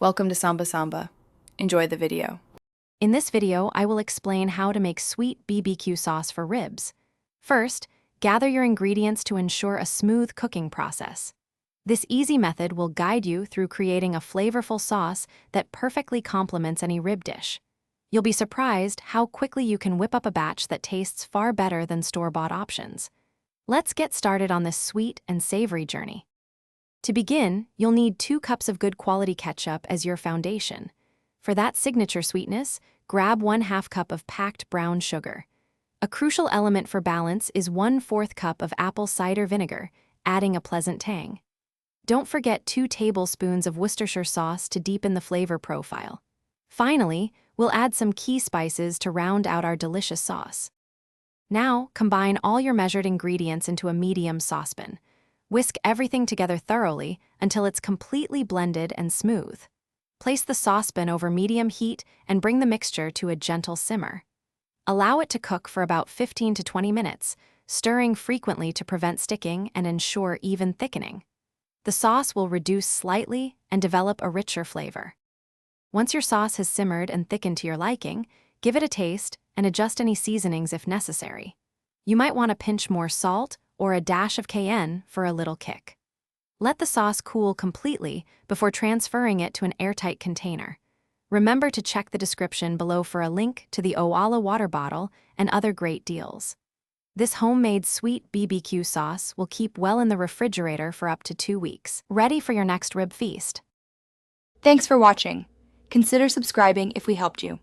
Welcome to Samba Samba. Enjoy the video. In this video, I will explain how to make sweet BBQ sauce for ribs. First, gather your ingredients to ensure a smooth cooking process. This easy method will guide you through creating a flavorful sauce that perfectly complements any rib dish. You'll be surprised how quickly you can whip up a batch that tastes far better than store-bought options. Let's get started on this sweet and savory journey. To begin, you'll need 2 cups of good quality ketchup as your foundation. For that signature sweetness, grab 1/2 cup of packed brown sugar. A crucial element for balance is 1/4 cup of apple cider vinegar, adding a pleasant tang. Don't forget 2 tablespoons of Worcestershire sauce to deepen the flavor profile. Finally, we'll add some key spices to round out our delicious sauce. Now, combine all your measured ingredients into a medium saucepan. Whisk everything together thoroughly until it's completely blended and smooth. Place the saucepan over medium heat and bring the mixture to a gentle simmer. Allow it to cook for about 15 to 20 minutes, stirring frequently to prevent sticking and ensure even thickening. The sauce will reduce slightly and develop a richer flavor. Once your sauce has simmered and thickened to your liking, give it a taste and adjust any seasonings if necessary. You might want to pinch more salt or a dash of cayenne for a little kick. Let the sauce cool completely before transferring it to an airtight container. Remember to check the description below for a link to the Owala water bottle and other great deals. This homemade sweet BBQ sauce will keep well in the refrigerator for up to 2 weeks, ready for your next rib feast. Thanks for watching. Consider subscribing if we helped you.